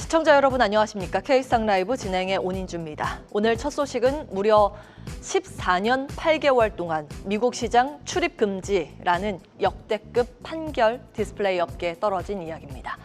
시청자 여러분 안녕하십니까? K상 라이브 진행의 온인주입니다. 오늘 첫 소식은 무려 14년 8개월 동안 미국 시장 출입 금지라는 역대급 판결 디스플레이 업계에 떨어진 이야기입니다.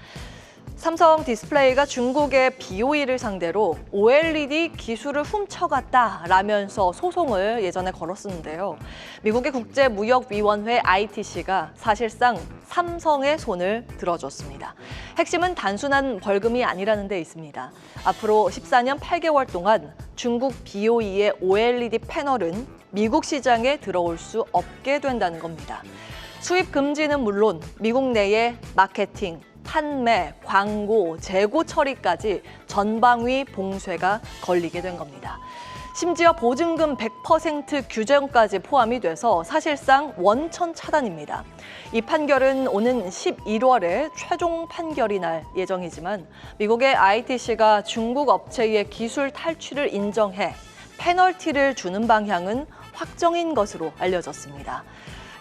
삼성 디스플레이가 중국의 BOE를 상대로 OLED 기술을 훔쳐갔다라면서 소송을 예전에 걸었었는데요. 미국의 국제무역위원회 ITC가 사실상 삼성의 손을 들어줬습니다. 핵심은 단순한 벌금이 아니라는 데 있습니다. 앞으로 14년 8개월 동안 중국 BOE의 OLED 패널은 미국 시장에 들어올 수 없게 된다는 겁니다. 수입 금지는 물론 미국 내의 마케팅, 판매, 광고, 재고 처리까지 전방위 봉쇄가 걸리게 된 겁니다. 심지어 보증금 100% 규정까지 포함이 돼서 사실상 원천 차단입니다. 이 판결은 오는 11월에 최종 판결이 날 예정이지만 미국의 ITC가 중국 업체의 기술 탈취를 인정해 페널티를 주는 방향은 확정인 것으로 알려졌습니다.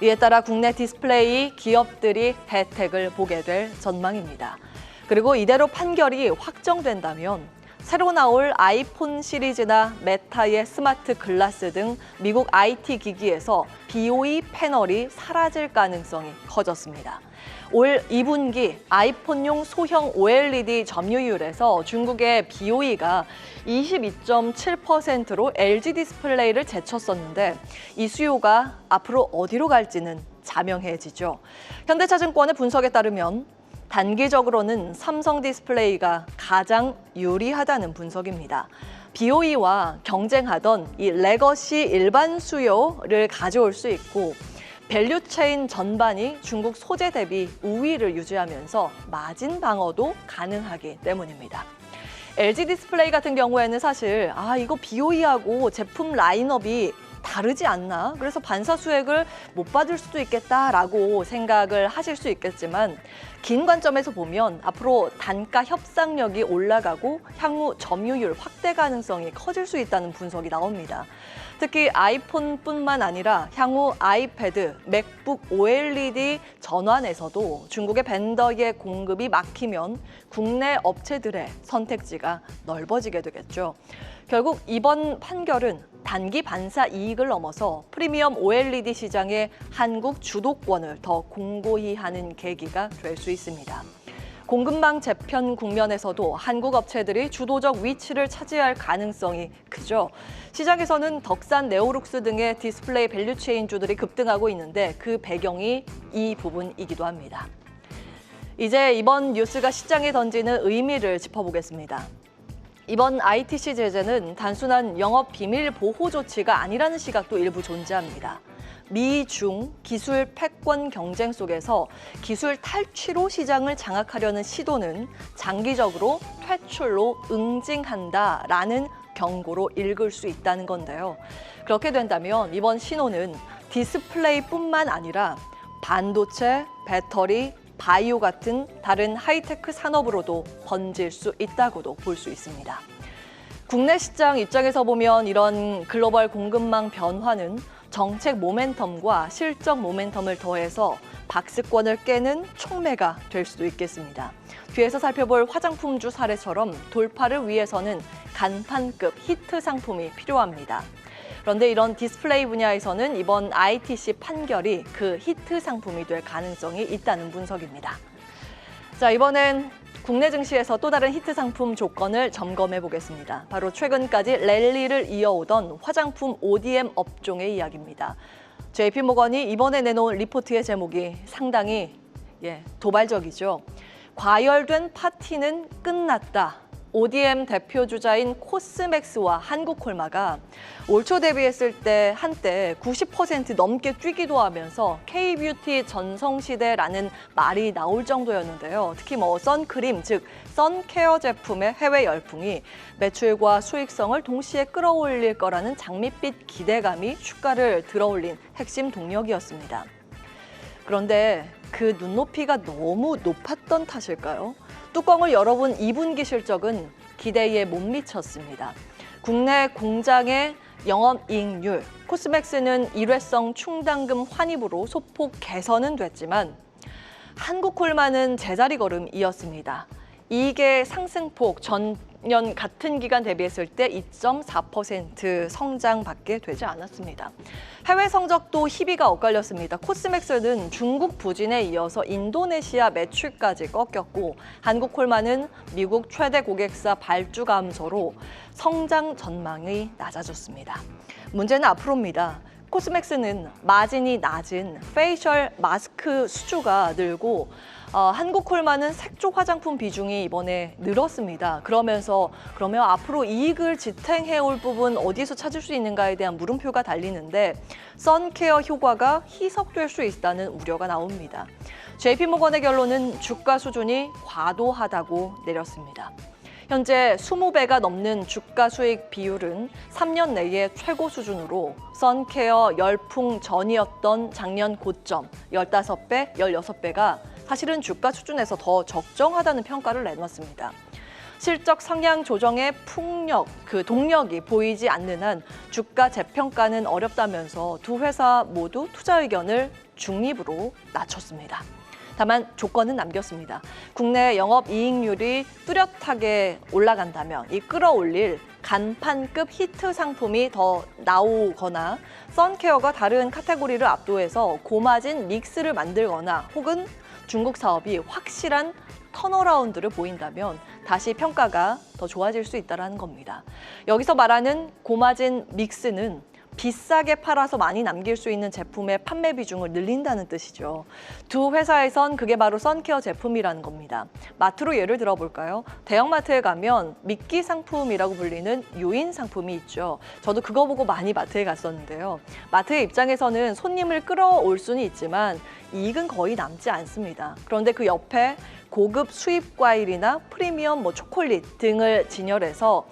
이에 따라 국내 디스플레이 기업들이 혜택을 보게 될 전망입니다. 그리고 이대로 판결이 확정된다면 새로 나올 아이폰 시리즈나 메타의 스마트 글라스 등 미국 IT 기기에서 BOE 패널이 사라질 가능성이 커졌습니다. 올 2분기 아이폰용 소형 OLED 점유율에서 중국의 BOE가 22.7%로 LG 디스플레이를 제쳤었는데 이 수요가 앞으로 어디로 갈지는 자명해지죠. 현대차증권의 분석에 따르면 단기적으로는 삼성 디스플레이가 가장 유리하다는 분석입니다. BOE와 경쟁하던 이 레거시 일반 수요를 가져올 수 있고 밸류체인 전반이 중국 소재 대비 우위를 유지하면서 마진 방어도 가능하기 때문입니다. LG 디스플레이 같은 경우에는 사실 이거 BOE하고 제품 라인업이 다르지 않나? 그래서 반사 수혜를 못 받을 수도 있겠다라고 생각을 하실 수 있겠지만 긴 관점에서 보면 앞으로 단가 협상력이 올라가고 향후 점유율 확대 가능성이 커질 수 있다는 분석이 나옵니다. 특히 아이폰뿐만 아니라 향후 아이패드, 맥북 OLED 전환에서도 중국의 벤더의 공급이 막히면 국내 업체들의 선택지가 넓어지게 되겠죠. 결국 이번 판결은 단기 반사 이익을 넘어서 프리미엄 OLED 시장의 한국 주도권을 더 공고히 하는 계기가 될 수 있습니다. 공급망 재편 국면에서도 한국 업체들이 주도적 위치를 차지할 가능성이 크죠. 시장에서는 덕산, 네오룩스 등의 디스플레이 밸류체인주들이 급등하고 있는데 그 배경이 이 부분이기도 합니다. 이제 이번 뉴스가 시장에 던지는 의미를 짚어보겠습니다. 이번 ITC 제재는 단순한 영업 비밀 보호 조치가 아니라는 시각도 일부 존재합니다. 미, 중 기술 패권 경쟁 속에서 기술 탈취로 시장을 장악하려는 시도는 장기적으로 퇴출로 응징한다라는 경고로 읽을 수 있다는 건데요. 그렇게 된다면 이번 신호는 디스플레이뿐만 아니라 반도체, 배터리, 바이오 같은 다른 하이테크 산업으로도 번질 수 있다고도 볼 수 있습니다. 국내 시장 입장에서 보면 이런 글로벌 공급망 변화는 정책 모멘텀과 실적 모멘텀을 더해서 박스권을 깨는 촉매가 될 수도 있겠습니다. 뒤에서 살펴볼 화장품주 사례처럼 돌파를 위해서는 간판급 히트 상품이 필요합니다. 그런데 이런 디스플레이 분야에서는 이번 ITC 판결이 그 히트 상품이 될 가능성이 있다는 분석입니다. 자, 이번엔 국내 증시에서 또 다른 히트 상품 조건을 점검해 보겠습니다. 바로 최근까지 랠리를 이어오던 화장품 ODM 업종의 이야기입니다. JP모건이 이번에 내놓은 리포트의 제목이 상당히 도발적이죠. 과열된 파티는 끝났다. ODM 대표 주자인 코스맥스와 한국콜마가 올 초 대비했을 때 한때 90% 넘게 뛰기도 하면서 K-뷰티 전성시대라는 말이 나올 정도였는데요. 특히 선크림, 즉 선케어 제품의 해외 열풍이 매출과 수익성을 동시에 끌어올릴 거라는 장밋빛 기대감이 주가를 들어올린 핵심 동력이었습니다. 그런데 그 눈높이가 너무 높았던 탓일까요? 뚜껑을 열어본 2분기 실적은 기대에 못 미쳤습니다. 국내 공장의 영업이익률, 코스맥스는 일회성 충당금 환입으로 소폭 개선은 됐지만 한국콜마는 제자리 걸음이었습니다. 이익의 상승폭 전년 같은 기간 대비했을 때 2.4% 성장밖에 되지 않았습니다. 해외 성적도 희비가 엇갈렸습니다. 코스맥스는 중국 부진에 이어서 인도네시아 매출까지 꺾였고 한국콜마는 미국 최대 고객사 발주 감소로 성장 전망이 낮아졌습니다. 문제는 앞으로입니다. 코스맥스는 마진이 낮은 페이셜 마스크 수주가 늘고 한국콜마는 색조 화장품 비중이 이번에 늘었습니다. 그러면 앞으로 이익을 지탱해올 부분 어디서 찾을 수 있는가에 대한 물음표가 달리는데 선케어 효과가 희석될 수 있다는 우려가 나옵니다. JP모건의 결론은 주가 수준이 과도하다고 내렸습니다. 현재 20배가 넘는 주가 수익 비율은 3년 내에 최고 수준으로 선케어 열풍 전이었던 작년 고점 15배, 16배가 사실은 주가 수준에서 더 적정하다는 평가를 내놨습니다. 실적 상향 조정의 동력이 보이지 않는 한 주가 재평가는 어렵다면서 두 회사 모두 투자 의견을 중립으로 낮췄습니다. 다만 조건은 남겼습니다. 국내 영업이익률이 뚜렷하게 올라간다면 이 끌어올릴 간판급 히트 상품이 더 나오거나 선케어가 다른 카테고리를 압도해서 고마진 믹스를 만들거나 혹은 중국 사업이 확실한 턴어라운드를 보인다면 다시 평가가 더 좋아질 수 있다는 겁니다. 여기서 말하는 고마진 믹스는 비싸게 팔아서 많이 남길 수 있는 제품의 판매 비중을 늘린다는 뜻이죠. 두 회사에선 그게 바로 선케어 제품이라는 겁니다. 마트로 예를 들어볼까요? 대형마트에 가면 미끼 상품이라고 불리는 요인 상품이 있죠. 저도 그거 보고 많이 마트에 갔었는데요. 마트의 입장에서는 손님을 끌어올 수는 있지만 이익은 거의 남지 않습니다. 그런데 그 옆에 고급 수입 과일이나 프리미엄 초콜릿 등을 진열해서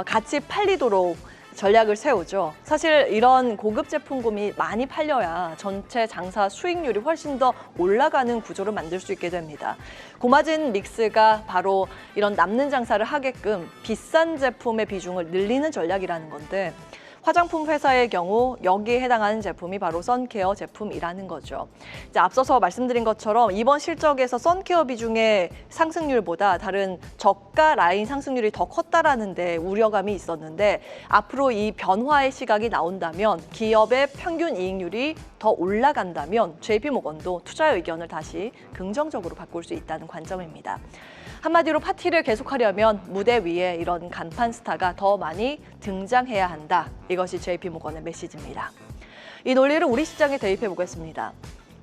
같이 팔리도록 전략을 세우죠. 사실 이런 고급 제품군이 많이 팔려야 전체 장사 수익률이 훨씬 더 올라가는 구조를 만들 수 있게 됩니다. 고마진 믹스가 바로 이런 남는 장사를 하게끔 비싼 제품의 비중을 늘리는 전략이라는 건데 화장품 회사의 경우 여기에 해당하는 제품이 바로 선케어 제품이라는 거죠. 이제 앞서서 말씀드린 것처럼 이번 실적에서 선케어 비중의 상승률보다 다른 저가 라인 상승률이 더 컸다라는 데 우려감이 있었는데 앞으로 이 변화의 시각이 나온다면 기업의 평균 이익률이 더 올라간다면 JP모건도 투자 의견을 다시 긍정적으로 바꿀 수 있다는 관점입니다. 한마디로 파티를 계속하려면 무대 위에 이런 간판 스타가 더 많이 등장해야 한다. 이것이 JP모건의 메시지입니다. 이 논리를 우리 시장에 대입해 보겠습니다.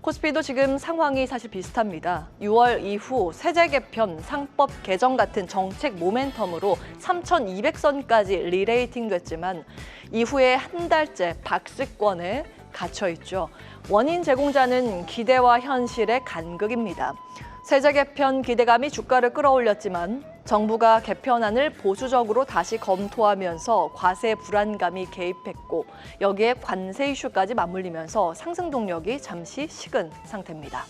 코스피도 지금 상황이 사실 비슷합니다. 6월 이후 세제 개편, 상법 개정 같은 정책 모멘텀으로 3,200선까지 리레이팅 됐지만 이후에 한 달째 박스권에 갇혀 있죠. 원인 제공자는 기대와 현실의 간극입니다. 세제 개편 기대감이 주가를 끌어올렸지만 정부가 개편안을 보수적으로 다시 검토하면서 과세 불안감이 개입했고 여기에 관세 이슈까지 맞물리면서 상승 동력이 잠시 식은 상태입니다.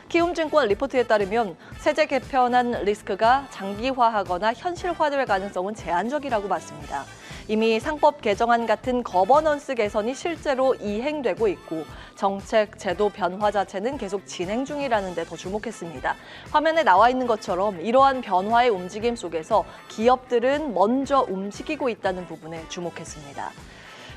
키움증권 리포트에 따르면 세제 개편안 리스크가 장기화하거나 현실화될 가능성은 제한적이라고 봤습니다. 이미 상법 개정안 같은 거버넌스 개선이 실제로 이행되고 있고 정책 제도 변화 자체는 계속 진행 중이라는 데 더 주목했습니다. 화면에 나와 있는 것처럼 이러한 변화의 움직임 속에서 기업들은 먼저 움직이고 있다는 부분에 주목했습니다.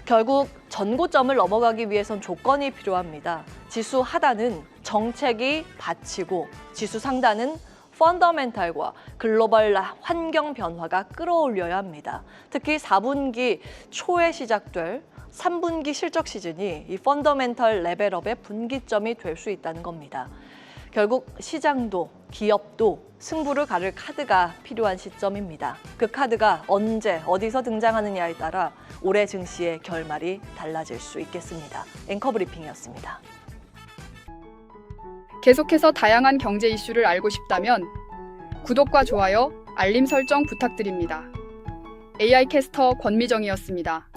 결국 전고점을 넘어가기 위해선 조건이 필요합니다. 지수 하단은 정책이 받치고 지수 상단은 펀더멘탈과 글로벌 환경 변화가 끌어올려야 합니다. 특히 4분기 초에 시작될 3분기 실적 시즌이 이 펀더멘탈 레벨업의 분기점이 될 수 있다는 겁니다. 결국 시장도 기업도 승부를 가를 카드가 필요한 시점입니다. 그 카드가 언제 어디서 등장하느냐에 따라 올해 증시의 결말이 달라질 수 있겠습니다. 앵커 브리핑이었습니다. 계속해서 다양한 경제 이슈를 알고 싶다면 구독과 좋아요, 알림 설정 부탁드립니다. AI 캐스터 권미정이었습니다.